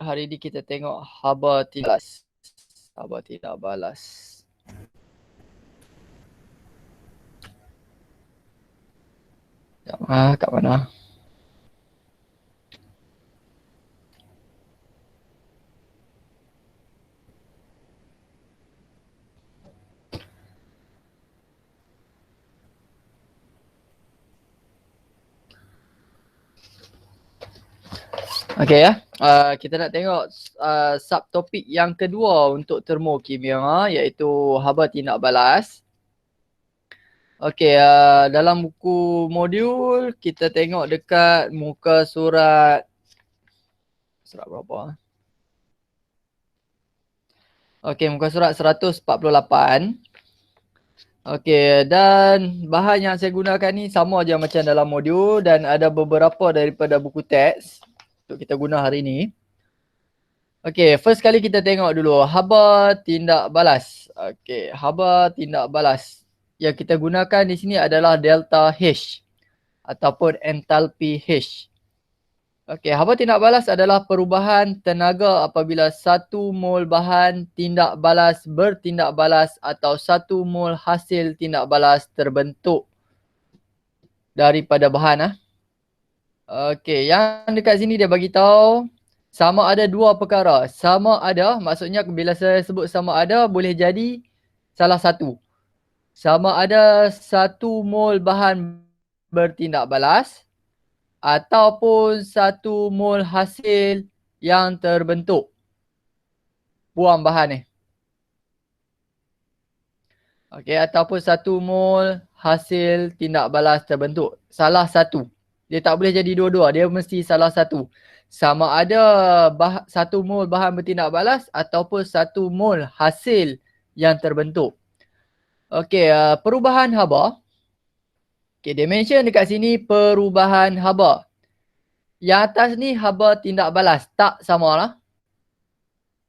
hari ni kita tengok haba tidak balas. Haba tidak balas. Kat mana? Okey ya. Kita nak tengok subtopik yang kedua untuk termokimia, iaitu haba tindak balas. Okey, dalam buku modul kita tengok dekat muka surat berapa? Okey, muka surat 148. Okey, dan bahan yang saya gunakan ni sama aja macam dalam modul dan ada beberapa daripada buku teks untuk kita guna hari ni. Okey, first kali kita tengok dulu haba tindak balas. Okey, haba tindak balas. Yang kita gunakan di sini adalah delta H ataupun entalpi H. Okey, haba tindak balas adalah perubahan tenaga apabila 1 mol bahan tindak balas bertindak balas atau 1 mol hasil tindak balas terbentuk daripada bahan. Okey, yang dekat sini dia bagi tahu sama ada dua perkara. Sama ada, maksudnya bila saya sebut sama ada boleh jadi salah satu. Sama ada 1 mol bahan bertindak balas ataupun 1 mol hasil yang terbentuk. Buang bahan ni. Okey, ataupun 1 mol hasil tindak balas terbentuk. Salah satu. Dia tak boleh jadi dua-dua. Dia mesti salah satu. Sama ada 1 mol bahan bertindak balas ataupun 1 mol hasil yang terbentuk. Okey, perubahan haba. Okey, dia mention dekat sini perubahan haba. Yang atas ni haba tindak balas. Tak sama lah.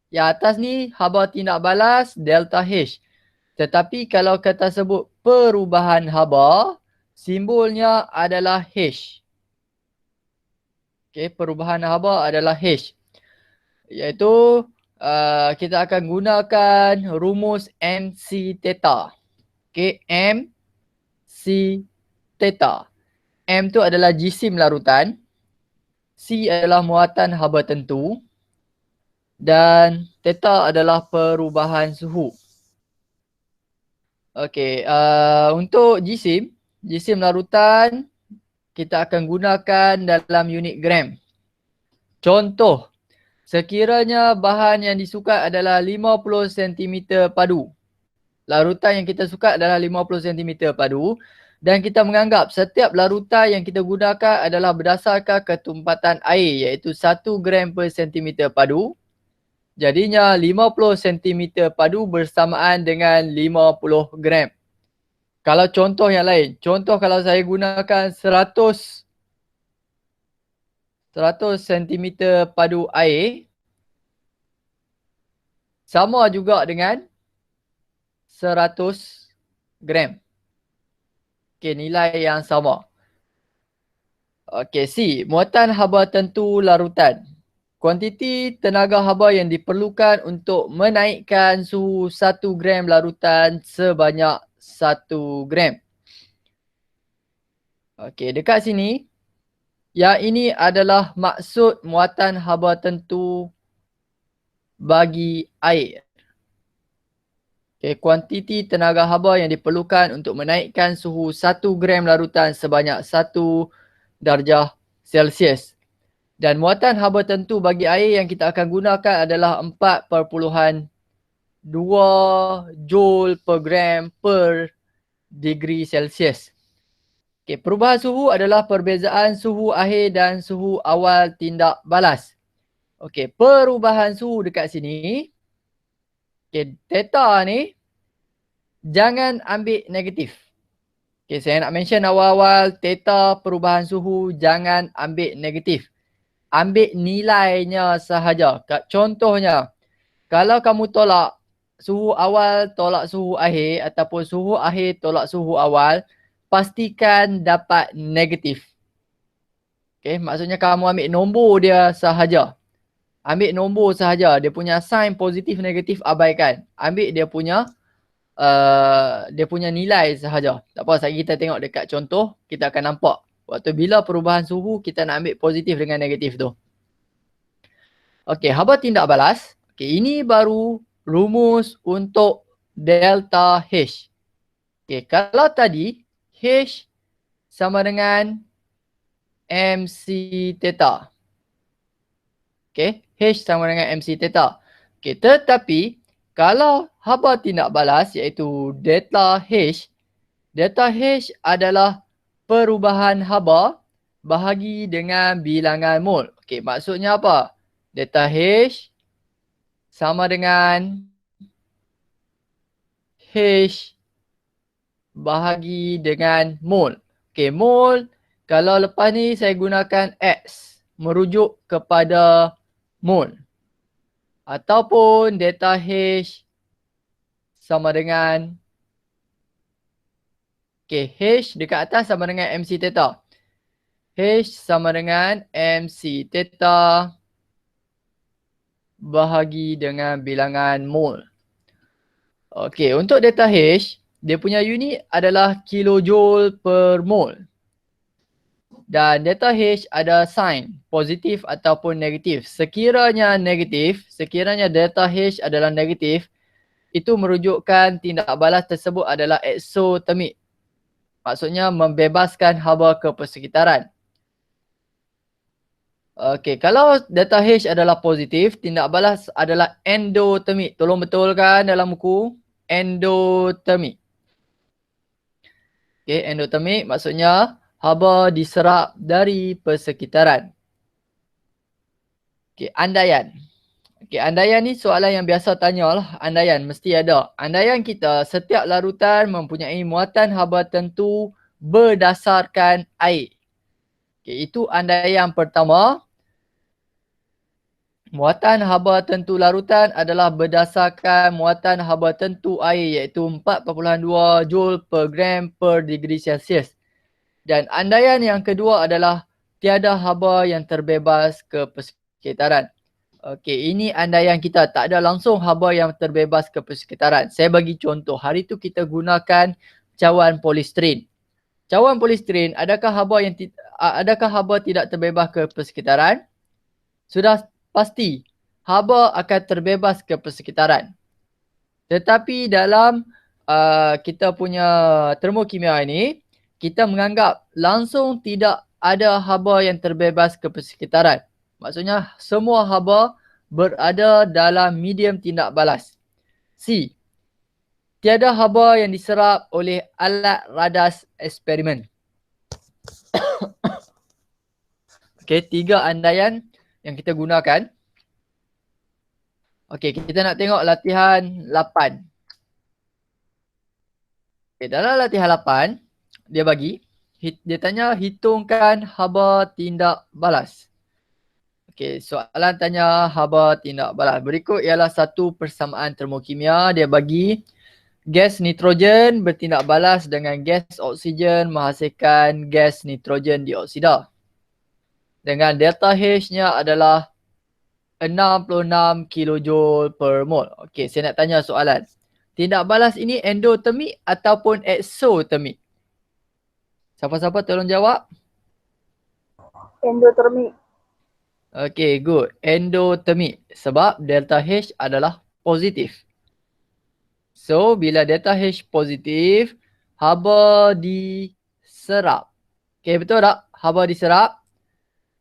Yang atas ni haba tindak balas delta H. Tetapi kalau kita sebut perubahan haba, simbolnya adalah H. Okey, perubahan haba adalah H. Iaitu kita akan gunakan rumus MC theta. Okey, MC theta. M tu adalah jisim larutan. C adalah muatan haba tentu. Dan theta adalah perubahan suhu. Okey, untuk jisim larutan kita akan gunakan dalam unit gram. Contoh, sekiranya bahan yang disukat adalah 50 cm padu. Larutan yang kita sukat adalah 50 cm padu. Dan kita menganggap setiap larutan yang kita gunakan adalah berdasarkan ketumpatan air, iaitu 1 gram per cm padu. Jadinya 50 cm padu bersamaan dengan 50 gram. Kalau contoh yang lain, contoh kalau saya gunakan 100 cm padu air, sama juga dengan 100 gram. Okey, nilai yang sama. Okey, C. Muatan haba tentu larutan. Kuantiti tenaga haba yang diperlukan untuk menaikkan suhu 1 gram larutan sebanyak 1 gram. Okey, dekat sini, yang ini adalah maksud muatan haba tentu bagi air. Okay, kuantiti tenaga haba yang diperlukan untuk menaikkan suhu 1 gram larutan sebanyak 1 darjah Celsius. Dan muatan haba tentu bagi air yang kita akan gunakan adalah 4.2 joule per gram per degree Celsius. Okay, perubahan suhu adalah perbezaan suhu akhir dan suhu awal tindak balas. Okay, perubahan suhu dekat sini. Okay, theta ni jangan ambil negatif. Okay, saya nak mention awal-awal theta perubahan suhu jangan ambil negatif. Ambil nilainya sahaja. Contohnya, kalau kamu tolak suhu awal tolak suhu akhir ataupun suhu akhir tolak suhu awal, pastikan dapat negatif. Okay, maksudnya kamu ambil nombor dia sahaja. Ambil nombor sahaja. Dia punya sign positif, negatif, abaikan. Ambil dia punya nilai sahaja. Tak apa, sekali kita tengok dekat contoh, kita akan nampak. Waktu bila perubahan suhu, kita nak ambil positif dengan negatif tu. Okey, haba tindak balas. Okey, ini baru rumus untuk delta H. Okey, kalau tadi H sama dengan MC theta. Okey, H sama dengan MC theta. Okey, tetapi kalau haba tindak balas iaitu delta H adalah perubahan haba bahagi dengan bilangan mol. Okey, maksudnya apa? Delta H sama dengan H bahagi dengan mol. Okey, mol kalau lepas ni saya gunakan X merujuk kepada mol. Ataupun delta H sama dengan H dekat atas sama dengan MC theta. H sama dengan MC theta bahagi dengan bilangan mol. Okey, untuk delta H, dia punya unit adalah kilojoule per mol. Dan delta H ada sign positif ataupun negatif. Sekiranya delta H adalah negatif, itu merujukkan tindak balas tersebut adalah eksotermik. Maksudnya membebaskan haba ke persekitaran. Okey, kalau delta H adalah positif, tindak balas adalah endotermik. Tolong betulkan dalam buku. Endotermik. Okey, endotermik maksudnya haba diserap dari persekitaran. Okey, andaian. Okey, andaian ni soalan yang biasa tanyalah. Andaian mesti ada. Andaian kita setiap larutan mempunyai muatan haba tentu berdasarkan air. Okey, itu andaian pertama. Muatan haba tentu larutan adalah berdasarkan muatan haba tentu air iaitu 4.2 Joule per gram per degree Celsius. Dan andaian yang kedua adalah tiada haba yang terbebas ke persekitaran. Okey, ini andaian kita tak ada langsung haba yang terbebas ke persekitaran. Saya bagi contoh, hari tu kita gunakan cawan polistiren. Cawan polistiren, adakah haba tidak terbebas ke persekitaran? Sudah pasti haba akan terbebas ke persekitaran. Tetapi dalam kita punya termokimia ini, kita menganggap langsung tidak ada haba yang terbebas ke persekitaran. Maksudnya semua haba berada dalam medium tindak balas. C. Tiada haba yang diserap oleh alat radas eksperimen. Okey, 3 andaian yang kita gunakan. Okey, kita nak tengok latihan 8. Okay, dalam latihan 8, dia tanya hitungkan haba tindak balas. Okey, soalan tanya haba tindak balas. Berikut ialah satu persamaan termokimia. Dia bagi gas nitrogen bertindak balas dengan gas oksigen menghasilkan gas nitrogen dioksida. Dengan delta H-nya adalah 66 kilojoule per mol. Okey, saya nak tanya soalan. Tindak balas ini endotermik ataupun eksotermik? Siapa-siapa tolong jawab. Endotermik. Okey, good. Endotermik. Sebab delta H adalah positif. So, bila delta H positif, haba diserap. Okey, betul tak? Haba diserap.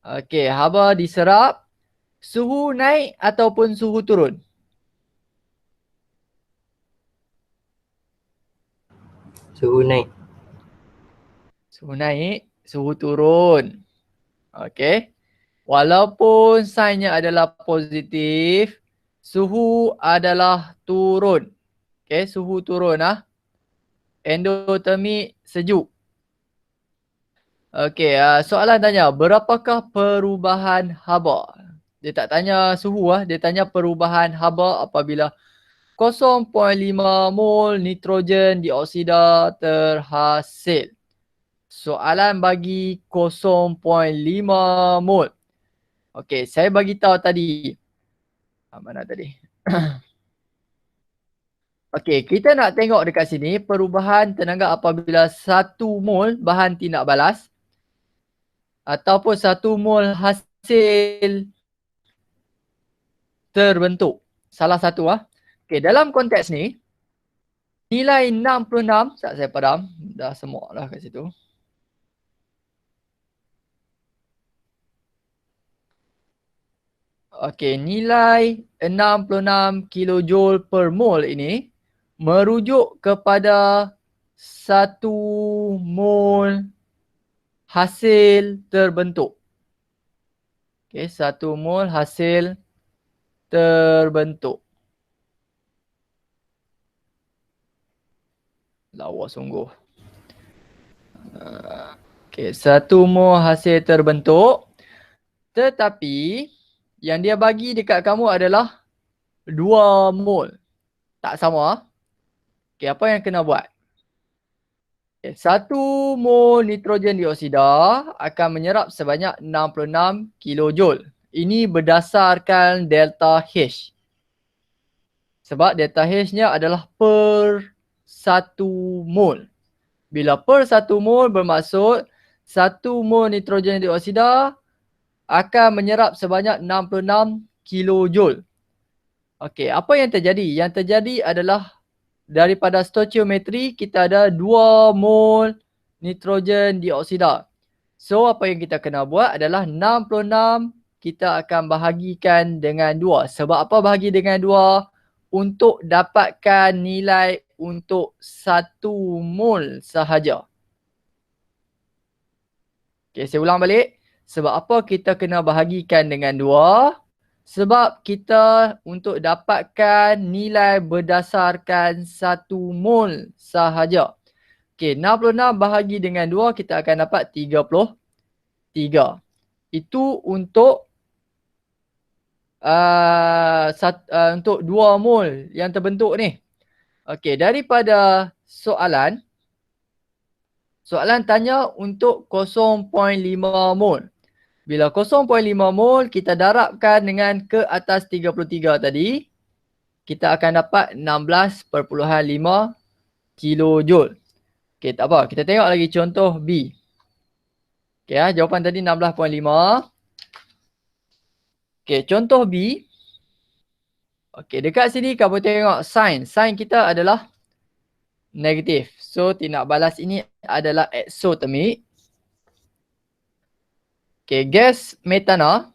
Okey, haba diserap. Suhu naik ataupun suhu turun? Suhu naik. Suhu naik, suhu turun. Okey. Walaupun sainnya adalah positif, suhu adalah turun. Okey, suhu turun lah. Endotermik sejuk. Okey, soalan tanya, berapakah perubahan haba? Dia tak tanya suhu dia tanya perubahan haba apabila 0.5 mol nitrogen dioksida terhasil. soalan bagi 0.5 mol. Okey, saya bagi tahu tadi. Mana tadi? Okey, kita nak tengok dekat sini perubahan tenaga apabila 1 mol bahan tindak balas ataupun 1 mol hasil terbentuk. Salah satu Okey, dalam konteks ni nilai 66, tak saya padam, dah semua dah kat situ. Okey, nilai 66 kilojoule per mol ini merujuk kepada 1 mol hasil terbentuk. Okey, 1 mol hasil terbentuk. Lawa sungguh. Okey, 1 mol hasil terbentuk. Tetapi yang dia bagi dekat kamu adalah 2 mol. Tak sama. Okey, apa yang kena buat? Okay, 1 mol nitrogen dioksida akan menyerap sebanyak 66 kilojoule. Ini berdasarkan delta H. Sebab delta H-nya adalah per 1 mol. Bila per 1 mol bermaksud 1 mol nitrogen dioksida akan menyerap sebanyak 66 kilojoule. Okey, apa yang terjadi? Yang terjadi adalah daripada stoichiometri kita ada 2 mol nitrogen dioksida. So apa yang kita kena buat adalah 66 kita akan bahagikan dengan 2. Sebab apa bahagi dengan 2? Untuk dapatkan nilai untuk 1 mol sahaja. Okay, saya ulang balik. Sebab apa kita kena bahagikan dengan 2? Sebab kita untuk dapatkan nilai berdasarkan 1 mol sahaja. Okey, 66 bahagi dengan 2 kita akan dapat 33. Itu untuk untuk 2 mol yang terbentuk ni. Okey, daripada soalan tanya untuk 0.5 mol. Bila 0.5 mol kita darabkan dengan ke atas 33 tadi, kita akan dapat 16.5 kilojoule. Okey, tak apa. Kita tengok lagi contoh B. Okey, jawapan tadi 16.5. Okey, contoh B. Okey, dekat sini kamu tengok sign. Sign kita adalah negatif. So, tindak balas ini adalah eksotermik. Okey, gas metana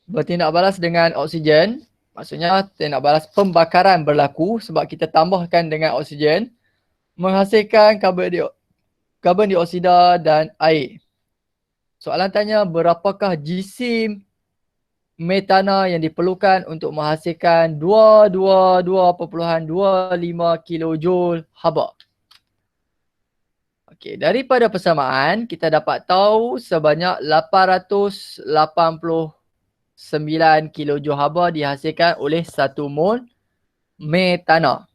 bertindak balas dengan oksigen. Maksudnya tindak balas pembakaran berlaku sebab kita tambahkan dengan oksigen. Menghasilkan karbon dioksida dan air. Soalan tanya berapakah jisim metana yang diperlukan untuk menghasilkan 222.25 kilojoule haba. Okey, daripada persamaan kita dapat tahu sebanyak 889 kilojoule haba dihasilkan oleh 1 mol metana.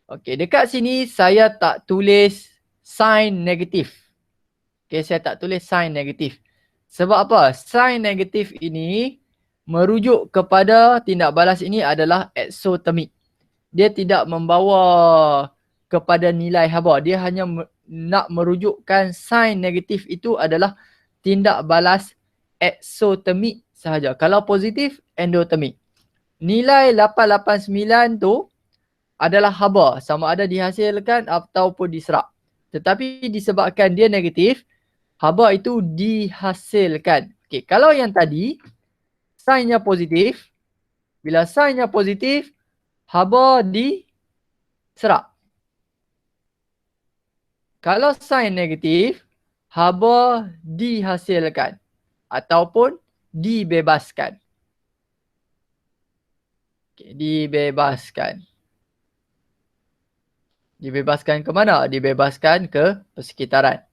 Okey, dekat sini saya tak tulis sign negatif. Okey, saya tak tulis sign negatif. Sebab apa? Sign negatif ini merujuk kepada tindak balas ini adalah eksotermik. Dia tidak membawa kepada nilai haba. Dia hanya nak merujukkan sign negatif itu adalah tindak balas eksotermik sahaja. Kalau positif, endotermik. Nilai 889 tu adalah haba. Sama ada dihasilkan ataupun diserap. Tetapi disebabkan dia negatif, haba itu dihasilkan. Okey, kalau yang tadi signnya positif, bila signnya positif, haba diserap. Kalau sign negatif, haba dihasilkan ataupun dibebaskan. Okey, dibebaskan. Dibebaskan ke mana? Dibebaskan ke persekitaran.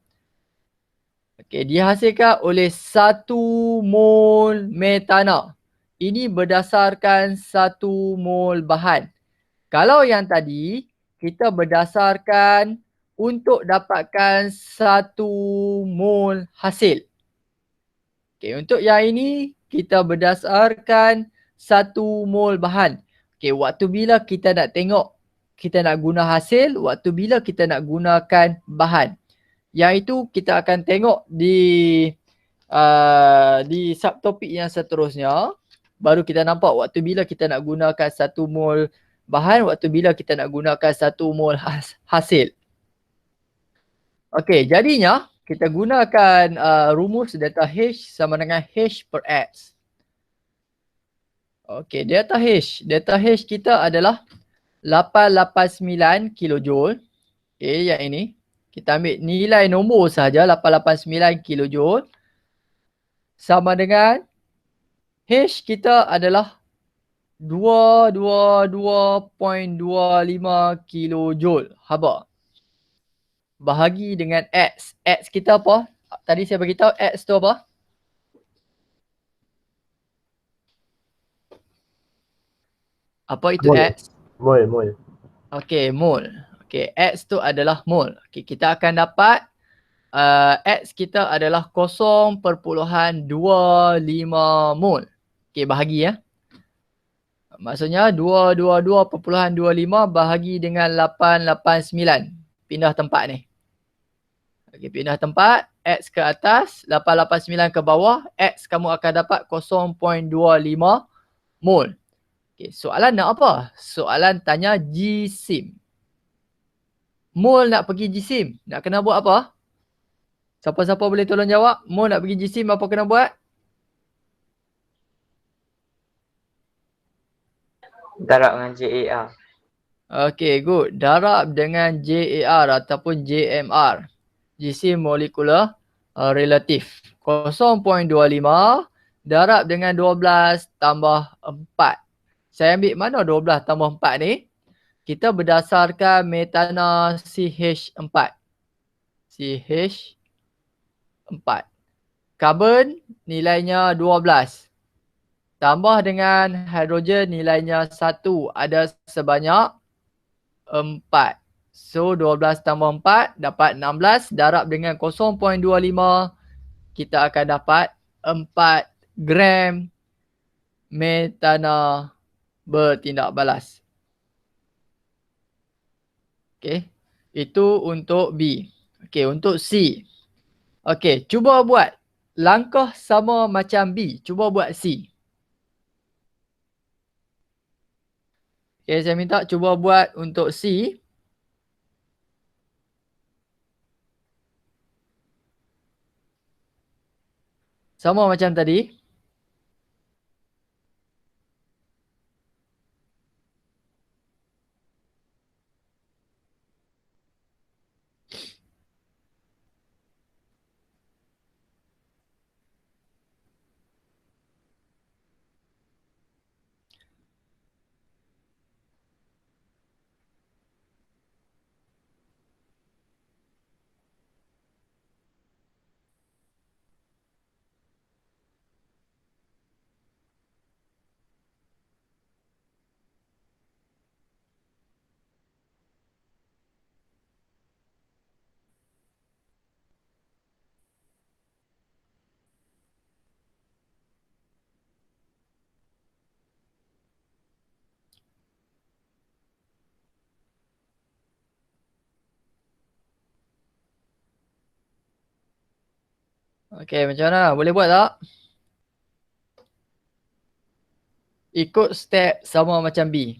Okey, dihasilkan oleh 1 mol metana. Ini berdasarkan 1 mol bahan. Kalau yang tadi, kita berdasarkan untuk dapatkan 1 mol hasil. Okey, untuk yang ini kita berdasarkan 1 mol bahan. Okey, waktu bila kita nak tengok kita nak guna hasil, waktu bila kita nak gunakan bahan. Yang itu kita akan tengok di subtopik yang seterusnya. Baru kita nampak waktu bila kita nak gunakan 1 mol bahan, waktu bila kita nak gunakan 1 mol hasil. Okey, jadinya kita gunakan rumus delta H sama dengan H per X. Okey, delta H. Delta H kita adalah 889 kilojoule. Okey, yang ini. Kita ambil nilai nombor sahaja 889 kilojoule. Sama dengan H kita adalah 222.25 kilojoule haba. Bahagi dengan X. X kita apa? Tadi saya beritahu X tu apa? Apa itu Mol. X? Mol. Okey, mol. Okey, X tu adalah mol. Okey, kita akan dapat X kita adalah 0.25 mol. Okey, bahagi ya. Maksudnya 222.25 bahagi dengan 889. Pindah tempat ni. Okey, pindah tempat. X ke atas, 889 ke bawah. X kamu akan dapat 0.25 mol. Okey, soalan nak apa? Soalan tanya GSIM. Mol nak pergi GSIM. Nak kena buat apa? Siapa-siapa boleh tolong jawab? Mol nak pergi GSIM apa kena buat? Darab dengan JAR. Okey, good. Darab dengan JAR ataupun JMR. GSIM molecular relative. 0.25 darab dengan 12 tambah 4. Saya ambil mana 12 tambah 4 ni? Kita berdasarkan metana CH4. CH4. Karbon nilainya 12. Tambah dengan hidrogen nilainya 1. Ada sebanyak 4. So 12 tambah 4 dapat 16. Darab dengan 0.25. Kita akan dapat 4 gram metana bertindak balas. Okey. Itu untuk B. Okey, untuk C. Okey, cuba buat langkah sama macam B. Cuba buat C. Okey, saya minta cuba buat untuk C. Sama macam tadi. Okey, macam mana? Boleh buat tak? Ikut step sama macam B.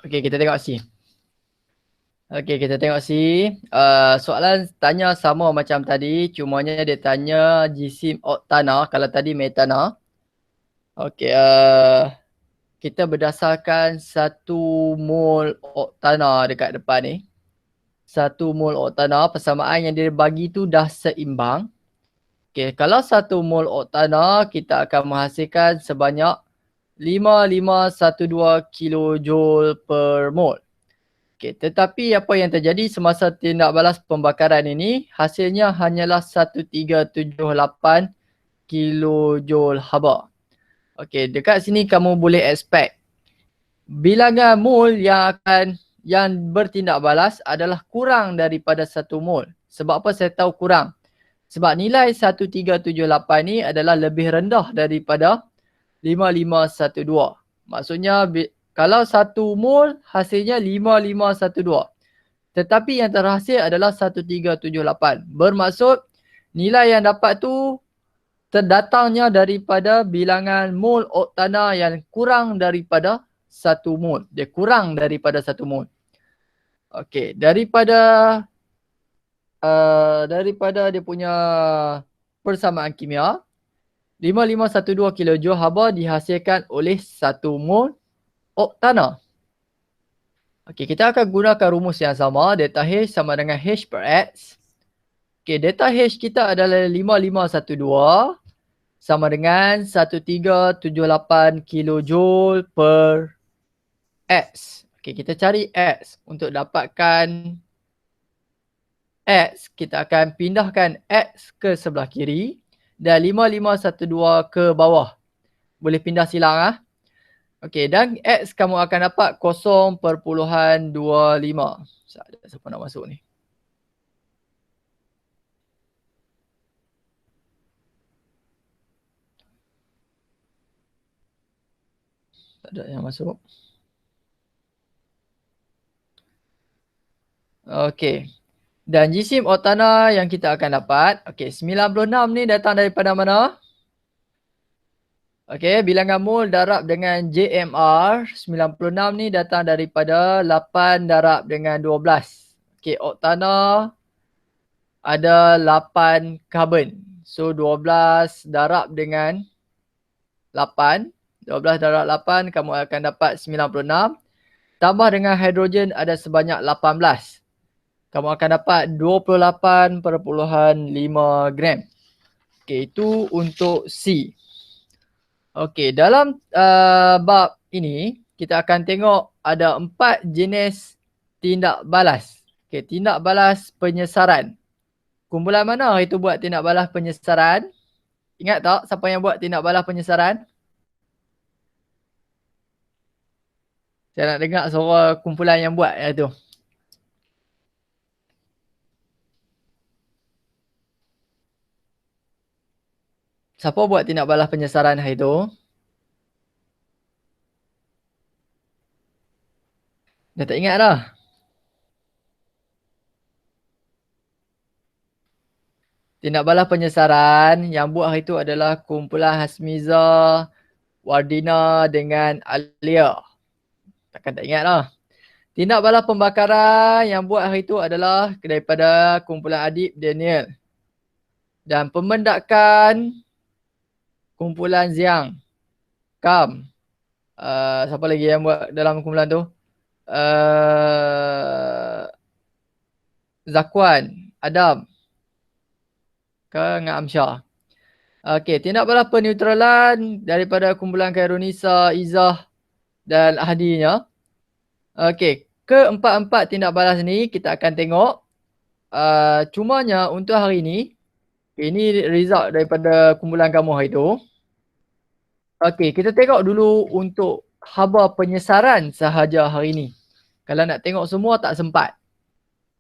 Okey, kita tengok C. Okey, kita tengok C. Soalan tanya sama macam tadi, cumanya dia tanya jisim oktana, kalau tadi metana. Okey, kita berdasarkan 1 mol oktana dekat depan ni. 1 mol oktana, persamaan yang dia bagi tu dah seimbang. Okey, kalau 1 mol oktana, kita akan menghasilkan sebanyak 5512 kilojoule per mol. Okey, tetapi apa yang terjadi semasa tindak balas pembakaran ini, hasilnya hanyalah 1378 kilojoule haba. Okey, dekat sini kamu boleh expect bilangan mol yang bertindak balas adalah kurang daripada 1 mol. Sebab apa saya tahu kurang? Sebab nilai 1378 ni adalah lebih rendah daripada 5512. Maksudnya kalau 1 mol hasilnya 5512. Tetapi yang terhasil adalah 1378. Bermaksud nilai yang dapat tu terdatangnya daripada bilangan mol oktana yang kurang daripada 1 mol. Dia kurang daripada 1 mol. Okey, daripada dia punya persamaan kimia, 5512 kilojoule haba dihasilkan oleh 1 mol oktana. Okey, kita akan gunakan rumus yang sama. Delta H sama dengan H per X. Okey, delta H kita adalah 5512 sama dengan 1378 kilojoule per X. Okey, kita cari X. Untuk dapatkan X, kita akan pindahkan X ke sebelah kiri dan 5512 ke bawah. Boleh pindah silang ah. Okey, dan X kamu akan dapat 0.25. Siapa nak masuk ni? Tak ada yang masuk. Okey. Dan jisim oktana yang kita akan dapat, okey, 96 ni datang daripada mana? Okey, bilangan mol darab dengan JMR, 96 ni datang daripada 8 darab dengan 12. Okey, oktana ada 8 karbon. So 12 darab dengan 8. 12 darab 8 kamu akan dapat 96. Tambah dengan hidrogen ada sebanyak 18. Kamu akan dapat 28.5 gram. Okey, itu untuk C. Okey, dalam bab ini kita akan tengok ada 4 jenis tindak balas. Okey, tindak balas penyesaran. Kumpulan mana itu buat tindak balas penyesaran? Ingat tak siapa yang buat tindak balas penyesaran? Saya nak dengar suara kumpulan yang buat tu. Siapa buat tindak balas penyesaran hari tu? Dah tak ingat dah. Tindak balas penyesaran yang buat hari tu adalah kumpulan Hasmiza, Wardina dengan Alia. Takkan tak ingat lah. Tindak balas pembakaran yang buat hari tu adalah daripada kumpulan Adib Daniel. Dan pemendakan kumpulan Ziang, Kam. Siapa lagi yang buat dalam kumpulan tu? Zakwan, Adam. Dengan Amsyah. Okey, tindak balas peneutralan daripada kumpulan Khairunisa, Izzah dan Ahdinya. Okey, keempat-empat tindak balas ni kita akan tengok. Cumanya untuk hari ni, ini result daripada kumpulan kamu hari tu. Okey, kita tengok dulu untuk haba penyesaran sahaja hari ni. Kalau nak tengok semua tak sempat.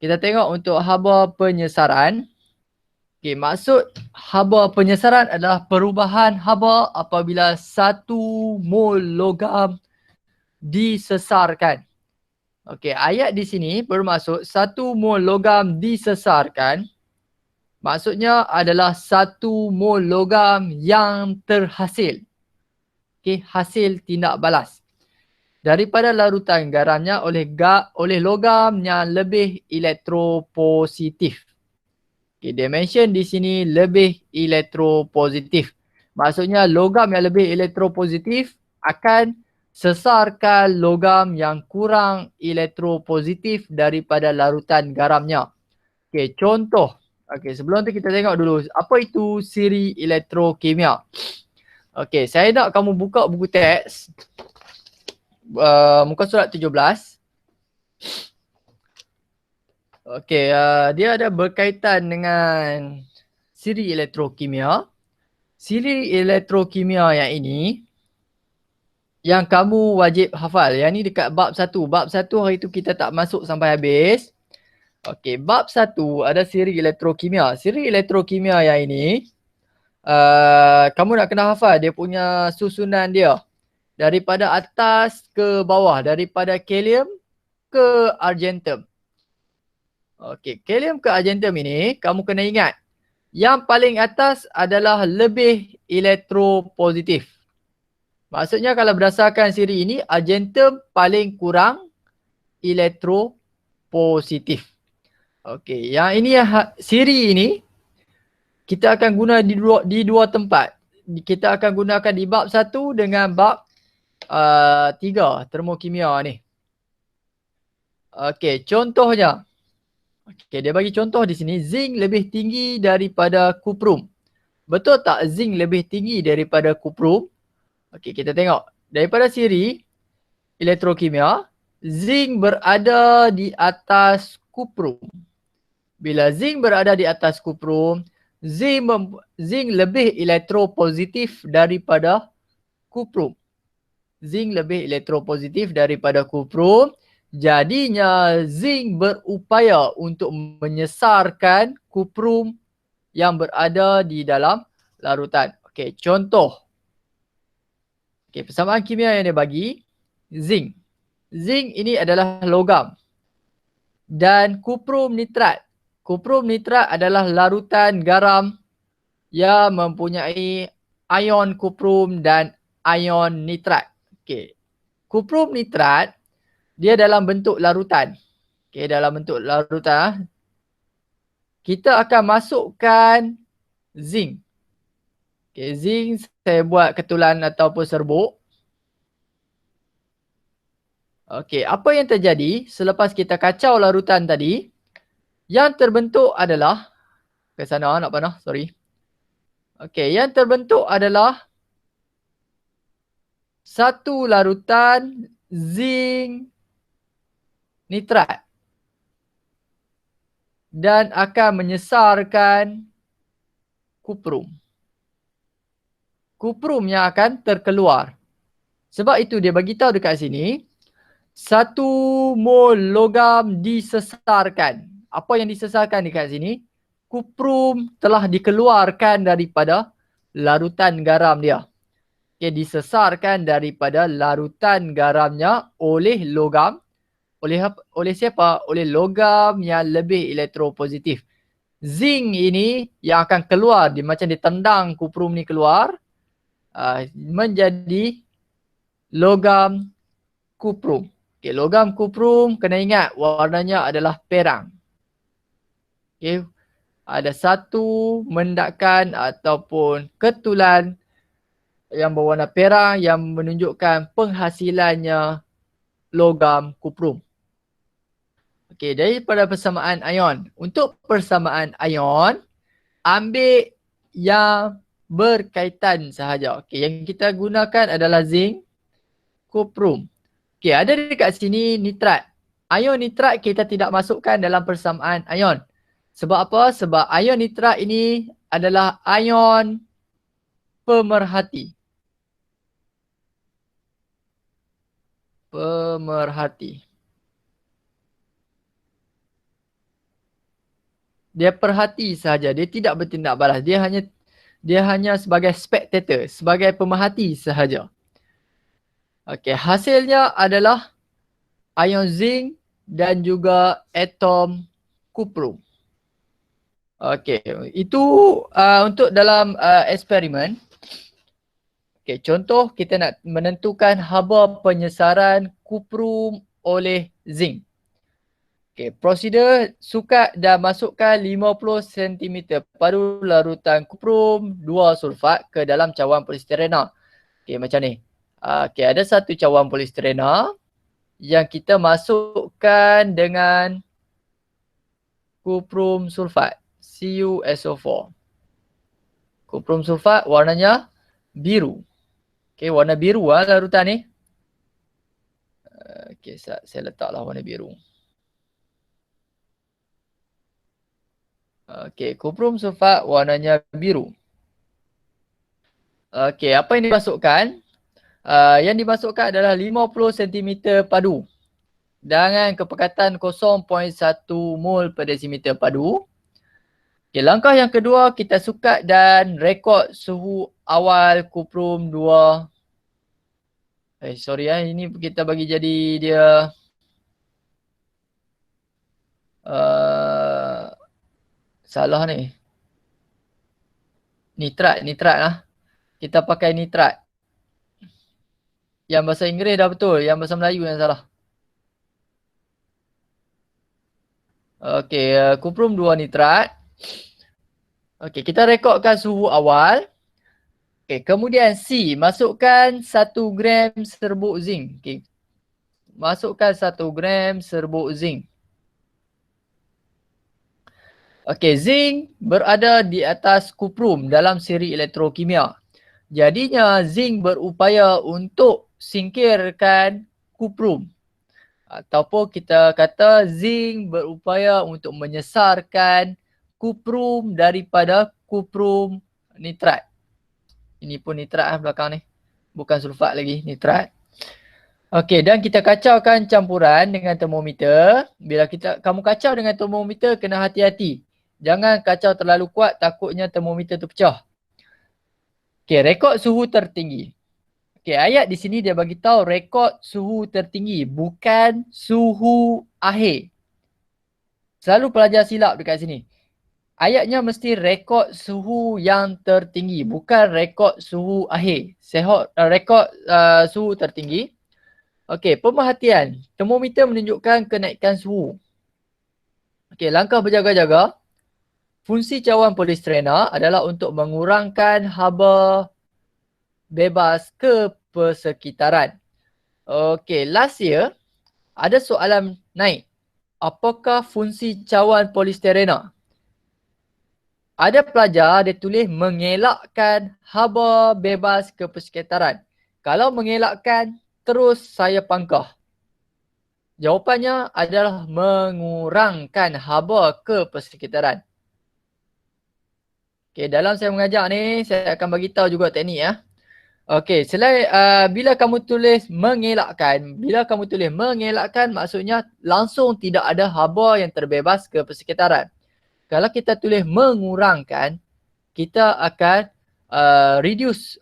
Kita tengok untuk haba penyesaran. Okey, maksud haba penyesaran adalah perubahan haba apabila 1 mol logam disesarkan. Okey, ayat di sini bermaksud 1 mol logam disesarkan. Maksudnya adalah 1 mol logam yang terhasil. Okey, hasil tindak balas. daripada larutan garamnya oleh logam yang lebih elektropositif. Okay, dia mention di sini lebih elektropositif. Maksudnya logam yang lebih elektropositif akan sesarkan logam yang kurang elektropositif daripada larutan garamnya. Okay, contoh. Okay, sebelum tu kita tengok dulu apa itu siri elektrokimia. Okay, saya nak kamu buka buku teks muka surat 17. Okey, dia ada berkaitan dengan siri elektrokimia. Siri elektrokimia yang ini yang kamu wajib hafal. Yang ni dekat bab 1. Bab 1 hari tu kita tak masuk sampai habis. Okey, bab 1 ada siri elektrokimia. Siri elektrokimia yang ini kamu nak kena hafal dia punya susunan dia. Daripada atas ke bawah, daripada kalium ke argentum. Okey, kalium ke argentum ini kamu kena ingat yang paling atas adalah lebih elektropositif. Maksudnya kalau berdasarkan siri ini argentum paling kurang elektropositif. Okey, yang ini siri ini kita akan guna di dua tempat. Kita akan gunakan di bab 1 dengan bab 3 termokimia ni. Okey, contohnya. Okey, dia bagi contoh di sini, zinc lebih tinggi daripada kuprum. Betul tak zinc lebih tinggi daripada kuprum? Okey, kita tengok. Daripada siri elektrokimia, zinc berada di atas kuprum. Bila zinc berada di atas kuprum, zinc lebih elektropositif daripada kuprum. Zinc lebih elektropositif daripada kuprum. Jadinya zinc berupaya untuk menyesarkan kuprum yang berada di dalam larutan. Okey, contoh. Okey, persamaan kimia yang dia bagi, zinc. Zinc ini adalah logam. Dan kuprum nitrat. Kuprum nitrat adalah larutan garam yang mempunyai ion kuprum dan ion nitrat. Okey. Kuprum nitrat dia dalam bentuk larutan. Okey, dalam bentuk larutan. Kita akan masukkan zinc. Okey, zinc saya buat ketulan ataupun serbuk. Okey, apa yang terjadi selepas kita kacau larutan tadi? Yang terbentuk adalah ke sana nak panah, sorry. Okey, yang terbentuk adalah satu larutan zinc nitrat dan akan menyesarkan kuprum. Kuprum yang akan terkeluar. Sebab itu dia bagi tahu dekat sini, 1 mol logam disesarkan. Apa yang disesarkan dekat sini? Kuprum telah dikeluarkan daripada larutan garam dia. Okay, disesarkan daripada larutan garamnya oleh logam. Oleh siapa? Oleh logam yang lebih elektropositif. Zinc ini yang akan keluar, macam ditendang kuprum ni keluar, menjadi logam kuprum. Okay, logam kuprum kena ingat warnanya adalah perang. Okay, ada satu mendakan ataupun ketulan yang berwarna perang yang menunjukkan penghasilannya logam kuprum. Okey, daripada persamaan ion. Untuk persamaan ion, ambil yang berkaitan sahaja. Okey, yang kita gunakan adalah zinc, kuprum. Okey, ada dekat sini nitrat. Ion nitrat kita tidak masukkan dalam persamaan ion. Sebab apa? Sebab ion nitrat ini adalah ion pemerhati. Pemerhati. Dia perhati sahaja, dia tidak bertindak balas. Dia hanya sebagai spectator, sebagai pemerhati sahaja. Okey, hasilnya adalah ion zinc dan juga atom kuprum. Okey, itu untuk dalam eksperimen. Okey, contoh kita nak menentukan haba penyesaran kuprum oleh zinc. Okay, prosedur sukat dan masukkan 50 cm padu larutan kuprum 2 sulfat ke dalam cawan polistirena. Okay, macam ni. Okay, ada satu cawan polistirena yang kita masukkan dengan kuprum sulfat, CuSO4. Kuprum sulfat warnanya biru. Okay, warna biru larutan ni. Okay, saya letaklah warna biru. Okay, kuprum sulfat warnanya biru. Okay, apa yang dimasukkan? Yang dimasukkan adalah 50 cm padu dengan kepekatan 0.1 mol per desimeter padu. Okay, langkah yang kedua, kita sukat dan rekod suhu awal kuprum 2. Sorry ini kita bagi jadi dia salah ni. Nitrat lah. Kita pakai nitrat. Yang bahasa Inggeris dah betul, yang bahasa Melayu yang salah. Okey, kuprum 2 nitrat. Okey, kita rekodkan suhu awal. Okey, kemudian C, masukkan 1 gram serbuk zinc. Okey. Masukkan 1 gram serbuk zinc. Okey, zinc berada di atas kuprum dalam siri elektrokimia. Jadinya zinc berupaya untuk singkirkan kuprum. Ataupun kita kata zinc berupaya untuk menyesarkan kuprum daripada kuprum nitrat. Ini pun nitrat belakang ni. Bukan sulfat lagi, nitrat. Okey, dan kita kacaukan campuran dengan termometer. Bila kamu kacau dengan termometer, kena hati-hati. Jangan kacau terlalu kuat, takutnya termometer tu pecah. Okey, rekod suhu tertinggi. Okey, ayat di sini dia bagi tahu rekod suhu tertinggi, bukan suhu akhir. Selalu pelajar silap dekat sini. Ayatnya mesti rekod suhu yang tertinggi, bukan rekod suhu akhir. Rekod suhu tertinggi. Okey, pemerhatian. Termometer menunjukkan kenaikan suhu. Okey, langkah berjaga-jaga. Fungsi cawan polistirena adalah untuk mengurangkan haba bebas ke persekitaran. Okey, last year ada soalan naik. Apakah fungsi cawan polistirena? Ada pelajar dia tulis mengelakkan haba bebas ke persekitaran. Kalau mengelakkan, terus saya pangkah. Jawapannya adalah mengurangkan haba ke persekitaran. Okey, dalam saya mengajar ni, saya akan bagi tahu juga teknik ya. Okey, selain bila kamu tulis mengelakkan, maksudnya langsung tidak ada haba yang terbebas ke persekitaran. Kalau kita tulis mengurangkan, kita akan reduce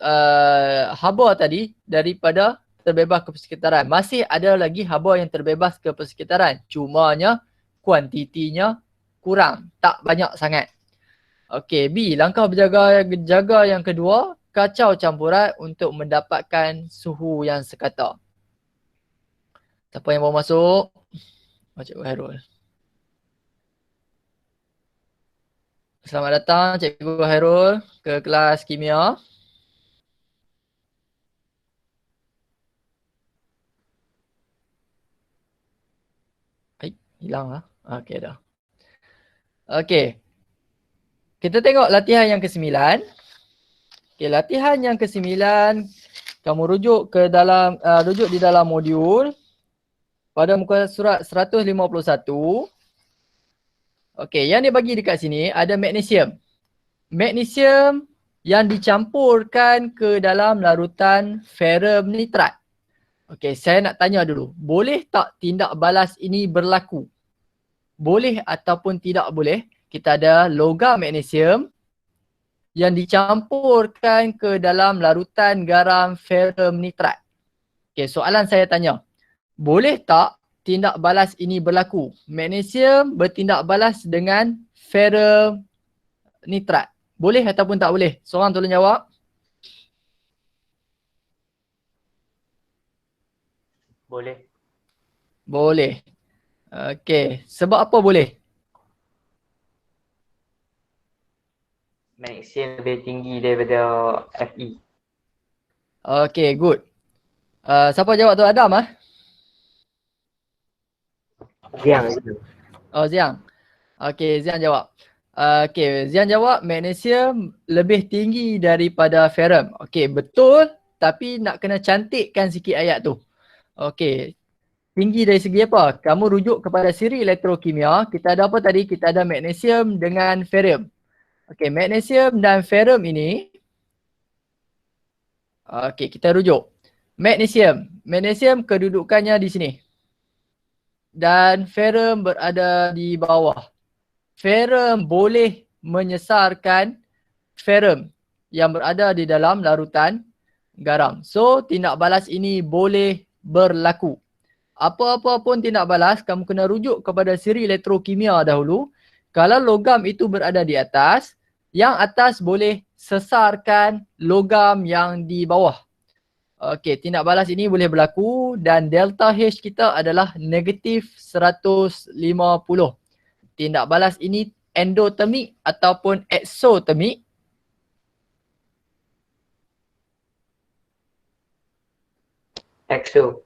haba tadi daripada terbebas ke persekitaran. Masih ada lagi haba yang terbebas ke persekitaran. Cumanya kuantitinya kurang, tak banyak sangat. Okey, B, langkah berjaga yang kedua, kacau campuran untuk mendapatkan suhu yang sekata. Siapa yang baru masuk? Cikgu Hairul. Selamat datang Cikgu Hairul ke kelas kimia. Hilang lah. Okey dah. Okey. Kita tengok latihan yang ke-9. Okey, latihan yang ke-9 kamu rujuk di dalam modul pada muka surat 151. Okey, yang dibagi dekat sini ada magnesium. Magnesium yang dicampurkan ke dalam larutan ferrum nitrat. Okey, saya nak tanya dulu. Boleh tak tindak balas ini berlaku? Boleh ataupun tidak boleh? Kita ada logam magnesium yang dicampurkan ke dalam larutan garam ferrum nitrat. Okey, soalan saya tanya. Boleh tak tindak balas ini berlaku? Magnesium bertindak balas dengan ferrum nitrat. Boleh ataupun tak boleh? Seorang tolong jawab. Boleh. Boleh. Okey, sebab apa boleh? Magnesium lebih tinggi daripada Fe. Okey, good. Siapa jawab tu? Adam ah? Yang Oh, Ziang. Okey, Ziang jawab. Okey, Ziang jawab magnesium lebih tinggi daripada ferrum. Okey, betul, tapi nak kena cantikkan sikit ayat tu. Okey, tinggi dari segi apa? Kamu rujuk kepada siri elektrokimia. Kita ada apa tadi? Kita ada magnesium dengan ferrum. Okey, magnesium dan ferrum ini. Okey, kita rujuk. Magnesium. Magnesium kedudukannya di sini. Dan ferrum berada di bawah. Ferrum boleh menyesarkan ferrum yang berada di dalam larutan garam. So, tindak balas ini boleh berlaku. Apa-apa pun tindak balas, kamu kena rujuk kepada siri elektrokimia dahulu. Kalau logam itu berada di atas, yang atas boleh sesarkan logam yang di bawah. Okey, tindak balas ini boleh berlaku dan delta H kita adalah negatif 150. Tindak balas ini endotermik ataupun exotermik. Exo.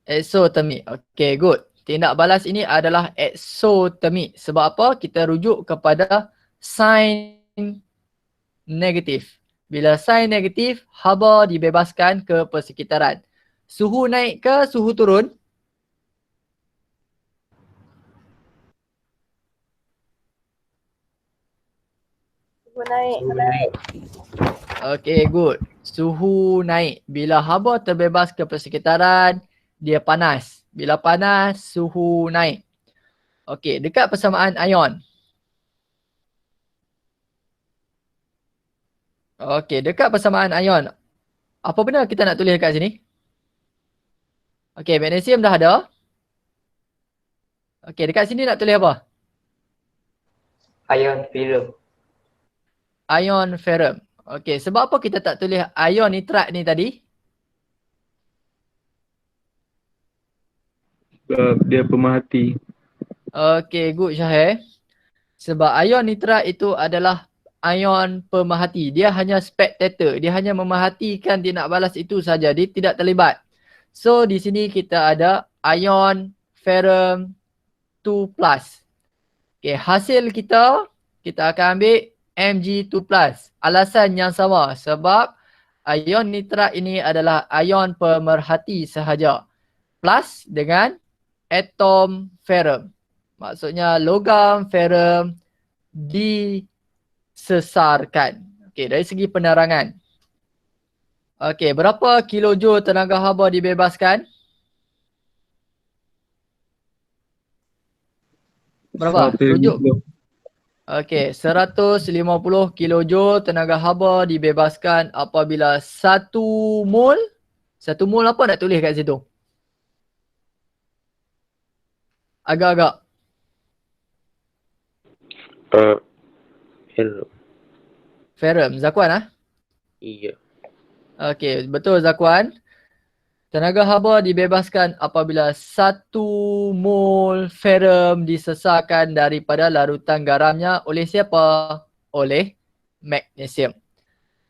Exotermik. Okey, good. Tindak balas ini adalah exotermik. Sebab apa? Kita rujuk kepada sign negatif. Bila sign negatif, haba dibebaskan ke persekitaran. Suhu naik ke suhu turun? Naik. Okey, good. Suhu naik. Bila haba terbebas ke persekitaran, dia panas. Bila panas, suhu naik. Okey, dekat persamaan ion. Okey, dekat persamaan ion. Apa benda kita nak tulis dekat sini? Okey, magnesium dah ada. Okey, dekat sini nak tulis apa? Ion ferrum. Ion ferrum. Okey, sebab apa kita tak tulis ion nitrat ni tadi? Sebab dia pemerhati. Okey, good Syahir. Sebab ion nitrat itu adalah ion pemerhati. Dia hanya spectator. Dia hanya memerhatikan tindak balas itu saja. Dia tidak terlibat. So, di sini kita ada ion ferrum 2+. Okey, hasil kita akan ambil Mg2+. Alasan yang sama sebab ion nitrat ini adalah ion pemerhati sahaja. Plus dengan atom ferrum. Maksudnya logam ferrum disesarkan. Okey, dari segi penerangan. Okey, berapa kilojoule tenaga haba dibebaskan? Berapa? Rujuk. Okey, 150 kilojoule tenaga haba dibebaskan apabila 1 mol. 1 mol apa nak tulis kat situ? Agak-agak. Ferrum. Ferrum. Zakuan ah? Iya. Okey, betul Zakuan. Tenaga haba dibebaskan apabila 1 mol ferrum disesarkan daripada larutan garamnya oleh siapa? Oleh magnesium.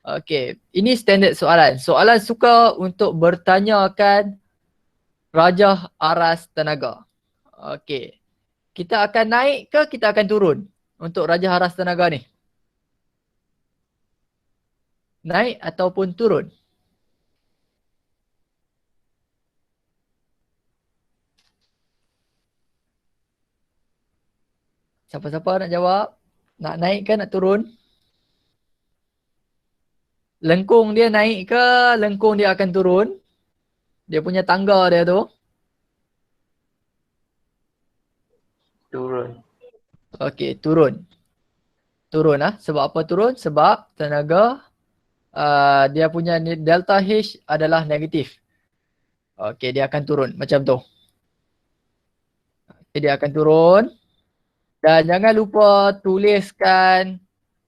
Okey, ini standard soalan. Soalan suka untuk bertanyakan rajah aras tenaga. Okey. Kita akan naik ke kita akan turun untuk rajah aras tenaga ni? Naik ataupun turun? Siapa-siapa nak jawab? Nak naik ke nak turun? Lengkung dia naik ke lengkung dia akan turun? Dia punya tangga dia tu. Turun. Okey, turun. Turun ah. Sebab apa turun? Sebab tenaga dia punya delta H adalah negatif. Okey, dia akan turun macam tu. Okay, dia akan turun. Dan jangan lupa tuliskan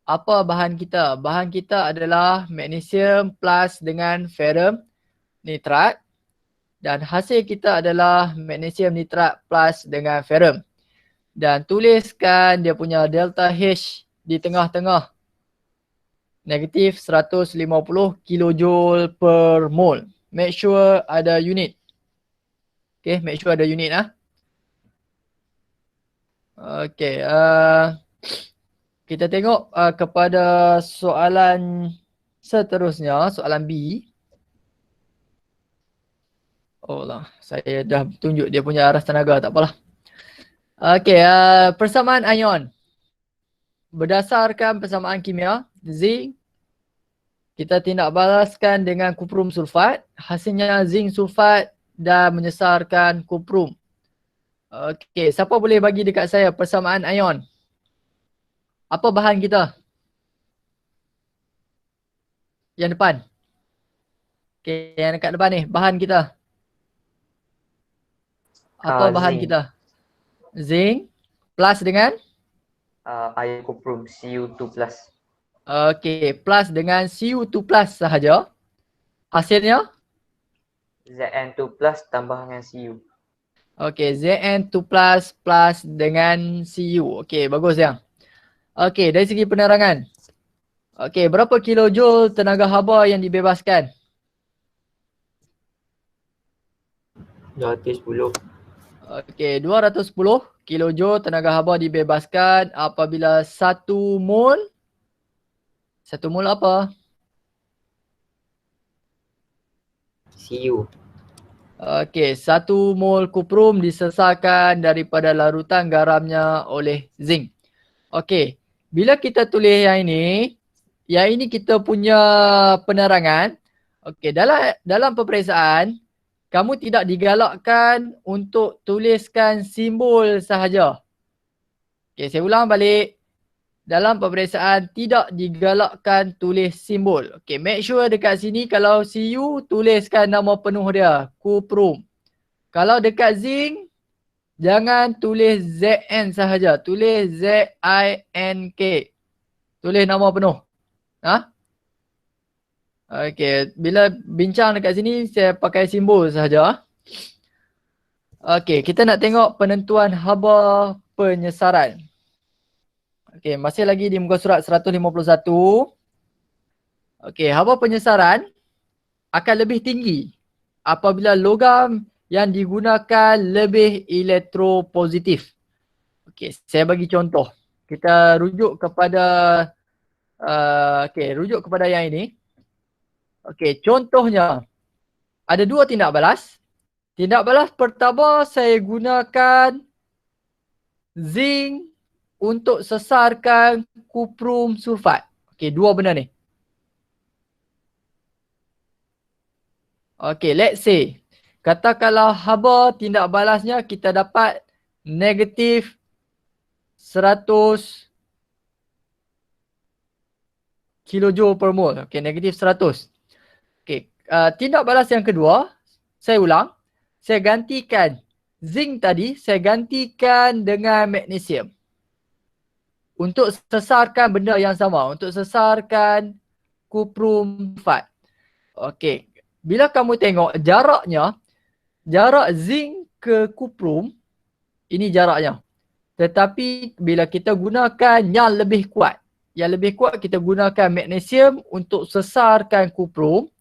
apa bahan kita. Bahan kita adalah magnesium plus dengan ferrum nitrat. Dan hasil kita adalah magnesium nitrat plus dengan ferrum. Dan tuliskan dia punya delta H di tengah-tengah. Negatif 150 kilojoule per mol. Make sure ada unit. Okay, make sure ada unit lah. Okay, kita tengok kepada soalan seterusnya, soalan B. Oh lah, saya dah tunjuk dia punya aras tenaga, tak apalah. Okay, persamaan ion. Berdasarkan persamaan kimia, zinc kita tindak balaskan dengan kuprum sulfat. Hasilnya zinc sulfat dan menyesarkan kuprum. Okay, siapa boleh bagi dekat saya persamaan ion? Apa bahan kita? Yang depan. Okay, yang dekat depan ni, bahan kita. Apa bahan Zinc. kita? Zinc plus dengan? Air kuprum Cu2+. Okay, plus dengan Cu2 plus sahaja. Hasilnya? Zn2+ tambah dengan Cu. Okay, Zn2 plus dengan Cu. Okay, bagus ya. Okay, dari segi penerangan. Okay, berapa kilojoule tenaga haba yang dibebaskan? 210. Okay, 210 kilojoule tenaga haba dibebaskan apabila 1 mol. 1 mol apa? Cu. Okay, 1 mol kuprum disesarkan daripada larutan garamnya oleh zinc. Okay, bila kita tulis yang ini kita punya penerangan. Okay, dalam peperiksaan, kamu tidak digalakkan untuk tuliskan simbol sahaja. Okay, saya ulang balik. Dalam peperiksaan tidak digalakkan tulis simbol. Okay, make sure dekat sini kalau Cu tuliskan nama penuh dia, kuprum. Kalau dekat zinc, jangan tulis Zn sahaja, tulis Zink. Tulis nama penuh. Ha? Okay, bila bincang dekat sini saya pakai simbol sahaja. Okay, kita nak tengok penentuan haba penyesaran. Okay, masih lagi di muka surat 151. Okay, haba penyesaran akan lebih tinggi apabila logam yang digunakan lebih elektropositif. Okay, saya bagi contoh. Kita rujuk kepada rujuk kepada yang ini. Okey, contohnya ada dua tindak balas. Tindak balas pertama saya gunakan zinc untuk sesarkan kuprum sulfat. Okey, dua benda ni. Okey, let's say katakanlah haba tindak balasnya kita dapat negatif 100 kilojoule per mol. Okey, negatif 100. Okey, tindak balas yang kedua, saya ulang. Saya gantikan zinc tadi, saya gantikan dengan magnesium. Untuk sesarkan benda yang sama, untuk sesarkan kuprum sulfat. Okey, bila kamu tengok jaraknya, jarak zinc ke kuprum, ini jaraknya. Tetapi bila kita gunakan yang lebih kuat, kita gunakan magnesium untuk sesarkan kuprum,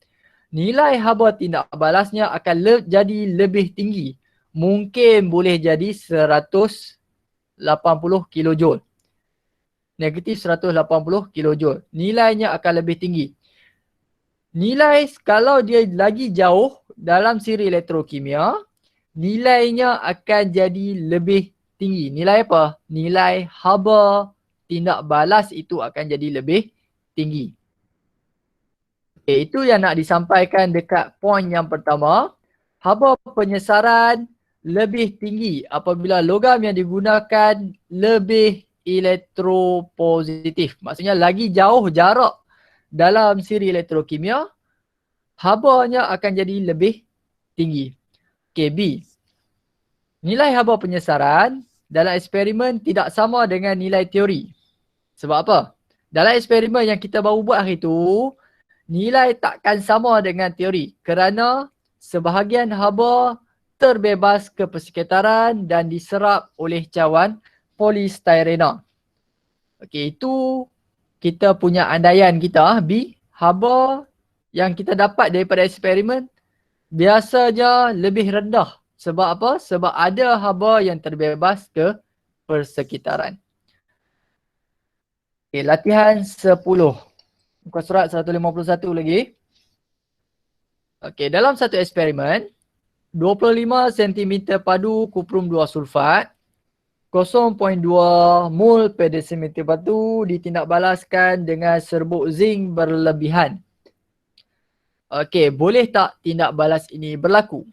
nilai haba tindak balasnya akan jadi lebih tinggi. Mungkin boleh jadi 180 kilojoule. Negatif 180 kilojoule. Nilainya akan lebih tinggi. Nilai kalau dia lagi jauh dalam siri elektrokimia, nilainya akan jadi lebih tinggi. Nilai apa? Nilai haba tindak balas itu akan jadi lebih tinggi. Okay, itu yang nak disampaikan dekat poin yang pertama. Haba penyesaran lebih tinggi apabila logam yang digunakan lebih elektropositif. Maksudnya lagi jauh jarak dalam siri elektrokimia, habanya akan jadi lebih tinggi. Okay, B. Nilai haba penyesaran dalam eksperimen tidak sama dengan nilai teori. Sebab apa? Dalam eksperimen yang kita baru buat hari tu, nilai takkan sama dengan teori. Kerana sebahagian haba terbebas ke persekitaran dan diserap oleh cawan polistirena. Okey, itu kita punya andaian kita B. Haba yang kita dapat daripada eksperimen biasanya lebih rendah. Sebab apa? Sebab ada haba yang terbebas ke persekitaran. Okey, latihan 10. Muka surat 151 lagi. Okey, dalam satu eksperimen, 25 cm padu kuprum 2 sulfat, 0.2 mol per desimeter batu ditindakbalaskan dengan serbuk zinc berlebihan. Okey, boleh tak tindak balas ini berlaku?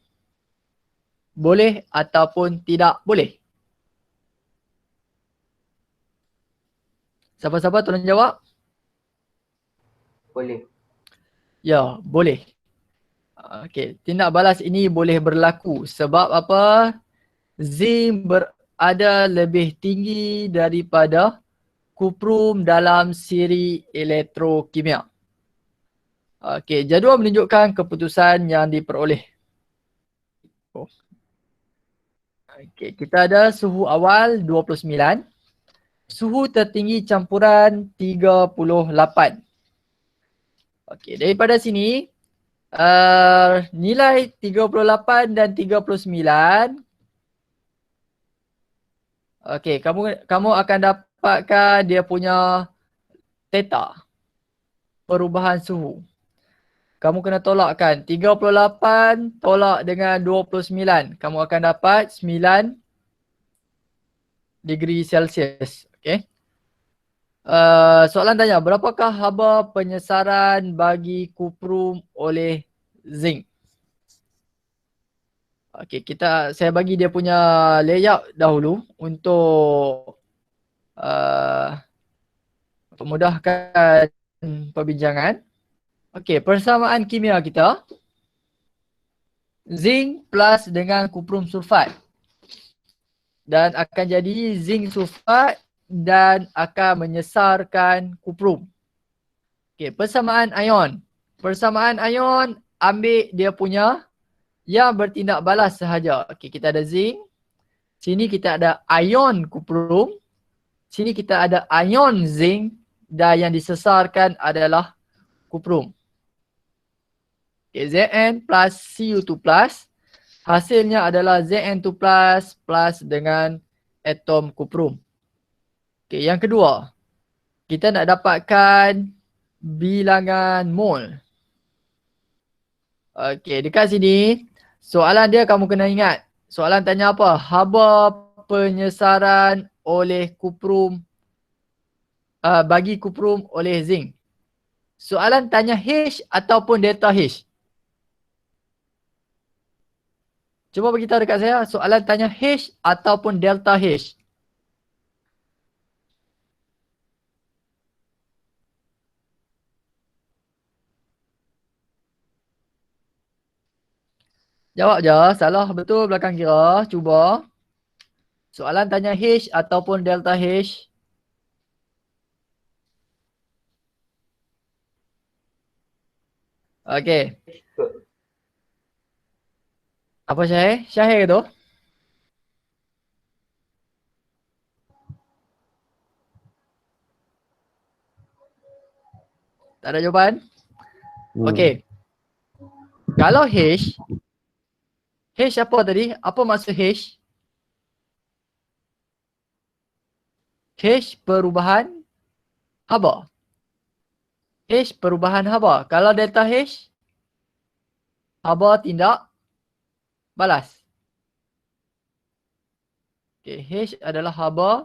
Boleh ataupun tidak boleh? Siapa-siapa tolong jawab? Boleh. Ya, boleh. Okey, tindak balas ini boleh berlaku sebab apa? Zinc berada lebih tinggi daripada kuprum dalam siri elektrokimia. Okey, jadual menunjukkan keputusan yang diperoleh. Okey, kita ada suhu awal 29. Suhu tertinggi campuran 38. Okey, daripada sini nilai 38 dan 39. Okey, kamu akan dapatkan dia punya theta perubahan suhu. Kamu kena tolakkan 38 tolak dengan 29. Kamu akan dapat 9 degree Celsius. Okey. Soalan tanya, berapakah haba penyesaran bagi kuprum oleh zinc? Okey, saya bagi dia punya layout dahulu untuk memudahkan perbincangan. Okey, persamaan kimia kita zinc plus dengan kuprum sulfat dan akan jadi zinc sulfat dan akan menyesarkan kuprum. Okey, persamaan ion. Persamaan ion ambil dia punya yang bertindak balas sahaja. Okey, kita ada zinc. Sini kita ada ion kuprum. Sini kita ada ion zinc dan yang disesarkan adalah kuprum. Okay, Zn plus Cu2 plus. Hasilnya adalah Zn2 plus dengan atom kuprum. Okay, yang kedua. Kita nak dapatkan bilangan mol. Okay, dekat sini. Soalan dia kamu kena ingat. Soalan tanya apa? Haba penyesaran oleh kuprum. Bagi kuprum oleh zinc. Soalan tanya H ataupun delta H. Cuba beritahu dekat saya, soalan tanya H ataupun delta H. Jawab je, salah betul belakang kira. Cuba. Soalan tanya H ataupun delta H. Okey. Apa Syahir? Syahir tu? Tak ada jawapan? Okey. Kalau H apa tadi? Apa maksud H? H perubahan haba. H perubahan haba. Kalau delta H, haba tindak balas. Okay, H adalah haba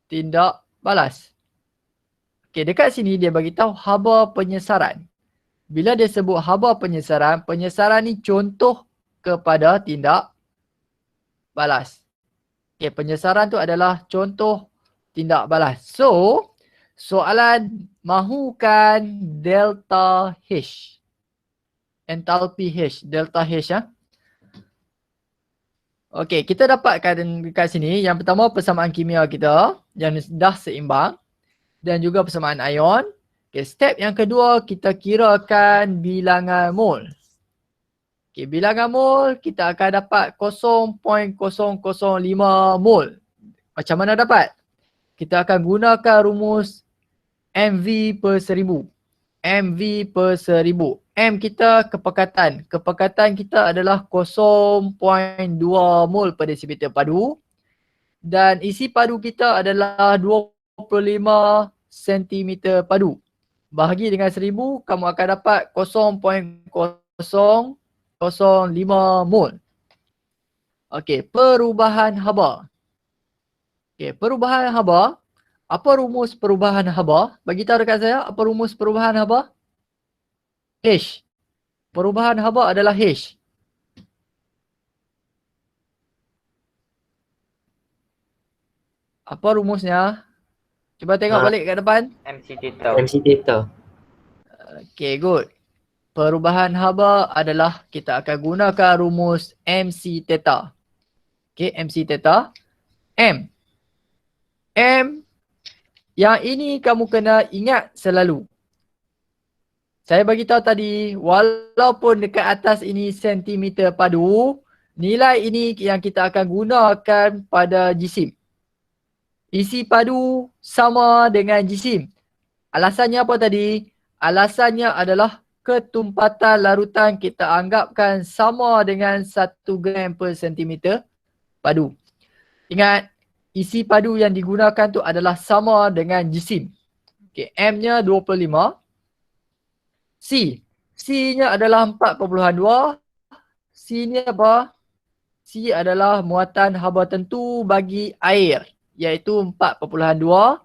tindak balas. Okay, dekat sini dia bagi tahu haba penyesaran. Bila dia sebut haba penyesaran, penyesaran ni contoh kepada tindak balas. Okay, penyesaran tu adalah contoh tindak balas. So, soalan mahukan delta H. Entalpi H, delta H ya. Okey, kita dapatkan dekat sini yang pertama persamaan kimia kita yang dah seimbang dan juga persamaan ion. Okey, step yang kedua kita kirakan bilangan mol. Okay, bilangan mol kita akan dapat 0.005 mol. Macam mana dapat? Kita akan gunakan rumus MV per 1000. MV per 1000. M kita kepekatan. Kepekatan kita adalah 0.2 mol per desimeter padu. Dan isi padu kita adalah 25 cm padu. Bahagi dengan 1000, kamu akan dapat 0.005 mol. Okey, perubahan haba. Okey, perubahan haba. Apa rumus perubahan haba? Bagi tahu dekat saya, apa rumus perubahan haba? H. Perubahan haba adalah H. Apa rumusnya? Cuba tengok balik kat depan. MC theta. MC theta. Okay, good. Perubahan haba adalah kita akan gunakan rumus MC theta. Okay, MC theta. M. M. Yang ini kamu kena ingat selalu. Saya bagi tahu tadi, walaupun dekat atas ini sentimeter padu, nilai ini yang kita akan gunakan pada jisim. Isi padu sama dengan jisim. Alasannya apa tadi? Alasannya adalah ketumpatan larutan kita anggapkan sama dengan 1 gram per sentimeter padu. Ingat, isi padu yang digunakan tu adalah sama dengan jisim. Okay, M-nya 25. C. C-nya adalah 4.2. C-nya apa? C adalah muatan haba tentu bagi air, iaitu 4.2.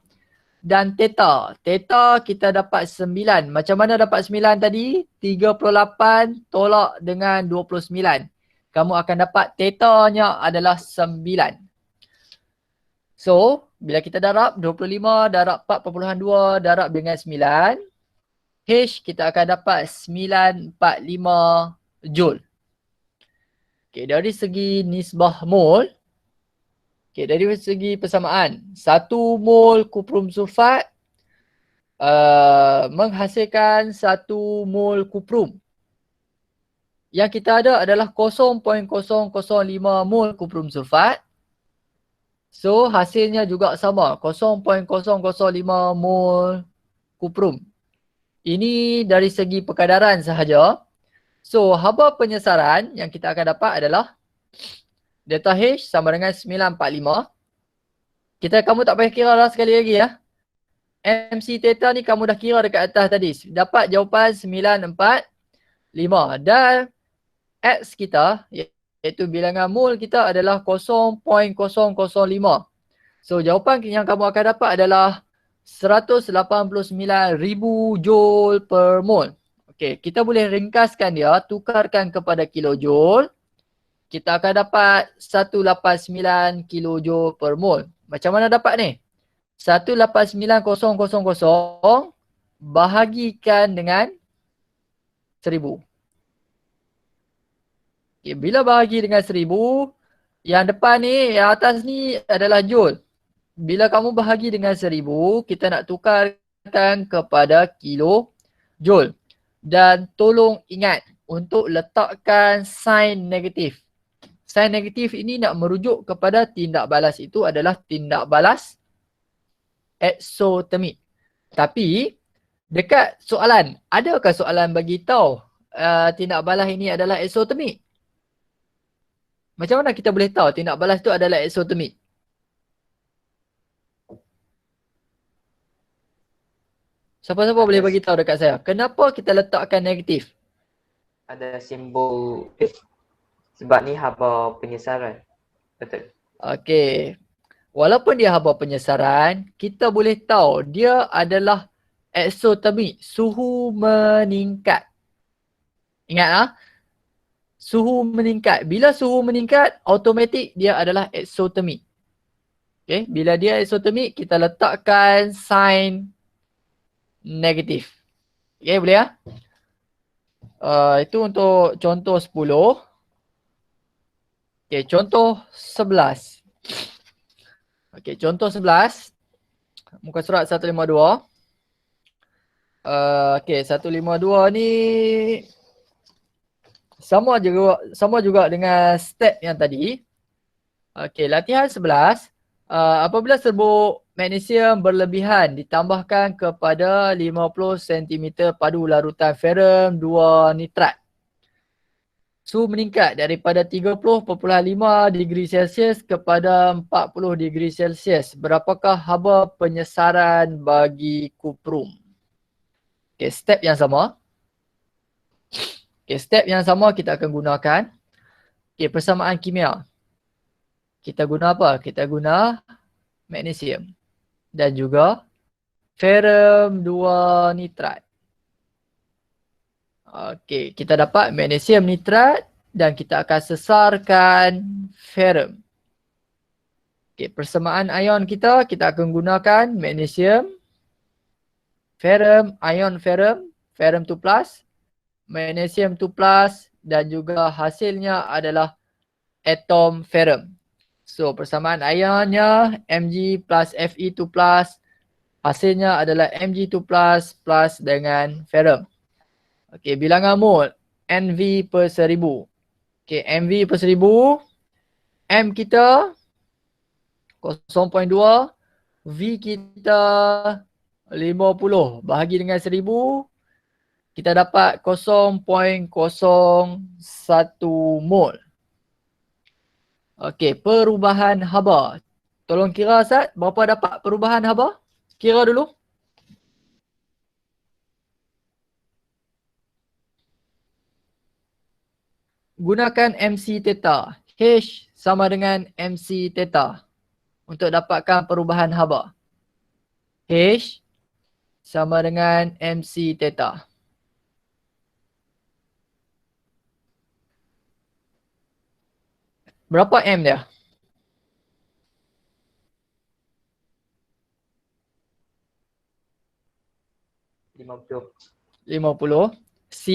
Dan theta. Theta kita dapat 9. Macam mana dapat 9 tadi? 38 tolak dengan 29. Kamu akan dapat theta-nya adalah 9. So, bila kita darab 25 darab 4.2 darab dengan 9, H kita akan dapat 945 joule. Okay, dari segi nisbah mol, okay, dari segi persamaan, 1 mol kuprum sulfat menghasilkan 1 mol kuprum. Yang kita ada adalah 0.005 mol kuprum sulfat. So, hasilnya juga sama, 0.005 mol kuprum. Ini dari segi perkadaran sahaja. So, haba penyesaran yang kita akan dapat adalah delta H sama dengan 945. Kamu tak payah kira dah sekali lagi ya. MC theta ni kamu dah kira dekat atas tadi. Dapat jawapan 945. Dan X kita, iaitu bilangan mol kita adalah 0.005. So, jawapan yang kamu akan dapat adalah 189,000 joule per mol. Okey, kita boleh ringkaskan dia, tukarkan kepada kilojoule. Kita akan dapat 189 kilojoule per mol. Macam mana dapat ni? 189,000 bahagikan dengan 1000. Okay, bila bahagi dengan 1000, yang depan ni, yang atas ni adalah joule. Bila kamu bahagi dengan 1000, kita nak tukarkan kepada kilojoule. Dan tolong ingat untuk letakkan sign negatif. Sign negatif ini nak merujuk kepada tindak balas itu adalah tindak balas eksotermik. Tapi dekat soalan, adakah soalan bagi tahu tindak balas ini adalah eksotermik? Macam mana kita boleh tahu tindak balas itu adalah eksotermik? Siapa-siapa boleh bagi tahu dekat saya, kenapa kita letakkan negatif? Ada simbol sebab ni haba penyesaran. Betul. Okey. Walaupun dia haba penyesaran, kita boleh tahu dia adalah eksotermik, suhu meningkat. Ingat ah, suhu meningkat. Bila suhu meningkat, automatik dia adalah eksotermik. Okey, bila dia eksotermik, kita letakkan sign negatif. Okey, boleh ah? Itu untuk contoh 10. Okey, contoh 11. Okey, contoh 11. Muka surat 152. Okey, 152 ni sama juga dengan step yang tadi. Okey, latihan 11. Apabila serbuk magnesium berlebihan ditambahkan kepada 50 cm padu larutan ferrum 2 nitrat. Suhu meningkat daripada 30.5 degree Celsius kepada 40 degree Celsius. Berapakah haba penyesaran bagi kuprum? Okey, step yang sama. Okey, step yang sama kita akan gunakan. Okey, persamaan kimia. Kita guna apa? Kita guna magnesium dan juga ferrum 2 nitrat. Okey, kita dapat magnesium nitrat dan kita akan sesarkan ferrum. Okey, persamaan ion kita akan gunakan magnesium, ferrum, ion ferrum, ferrum 2+, magnesium 2+, dan juga hasilnya adalah atom ferrum. So, persamaan ionnya Mg plus Fe2+, hasilnya adalah Mg2+, plus dengan ferrum. Okey, bilangan mol NV per 1000. Okey, MV per 1000. M kita 0.2. V kita 50. Bahagi dengan 1000. Kita dapat 0.01 mol. Okey, perubahan haba. Tolong kira Ustaz, berapa dapat perubahan haba? Kira dulu. Gunakan MC theta. H sama dengan MC theta untuk dapatkan perubahan haba. H sama dengan MC theta. Berapa M dia? 50. 50. C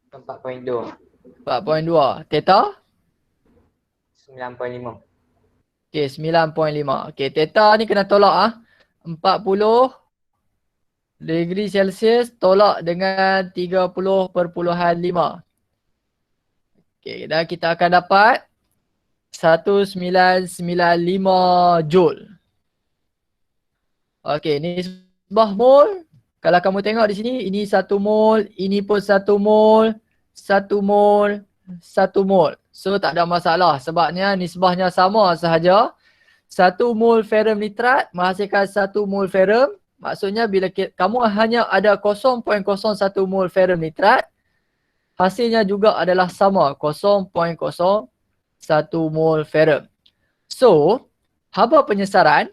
4.2. 4.2. Theta? 9.5. Okey, 9.5. Okey, theta ni kena tolak 40 degree Celsius tolak dengan 30.5. Okey, dan kita akan dapat 1995 joule. Okey, ni nisbah mol. Kalau kamu tengok di sini, ini 1 mol, ini pun 1 mol, 1 mol, 1 mol. So tak ada masalah sebabnya nisbahnya sama sahaja. 1 mol ferrum nitrat menghasilkan 1 mol ferrum. Maksudnya bila kamu hanya ada 0.01 mol ferrum nitrat, hasilnya juga adalah sama 0.01 mol ferrum. So, haba penyesaran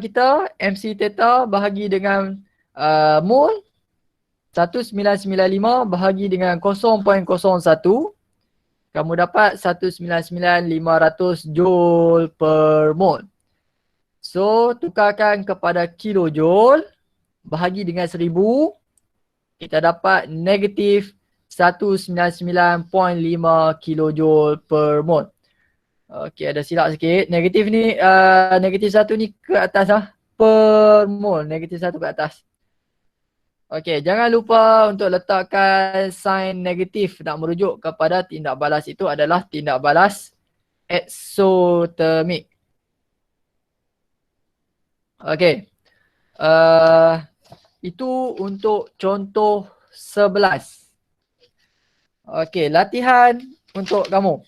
kita MC theta bahagi dengan mol 1995 bahagi dengan 0.01, kamu dapat 199,500 joule per mol. So, tukarkan kepada kilojoule bahagi dengan 1000, kita dapat negatif 199.5 kilojoule per mol. Okey, ada silap sikit. Negatif ni, negatif 1 ni ke atas per mol. Negatif 1 ke atas. Okey, jangan lupa untuk letakkan sign negatif nak merujuk kepada tindak balas itu adalah tindak balas eksotermik. Okey. Itu untuk contoh 11. Okey, latihan untuk kamu.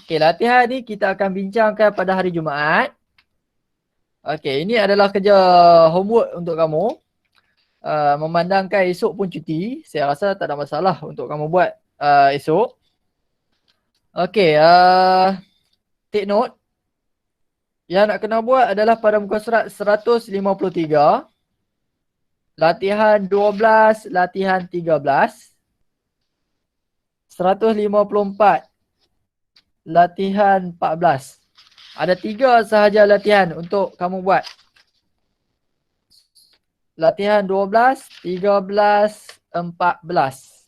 Okey, latihan ni kita akan bincangkan pada hari Jumaat. Okey, ini adalah kerja homework untuk kamu. Memandangkan esok pun cuti, saya rasa tak ada masalah untuk kamu buat esok. Okey, take note. Yang nak kena buat adalah pada muka surat 153. Latihan 12, latihan 13. 154. Latihan 14. Ada 3 sahaja latihan untuk kamu buat. Latihan 12, 13, 14.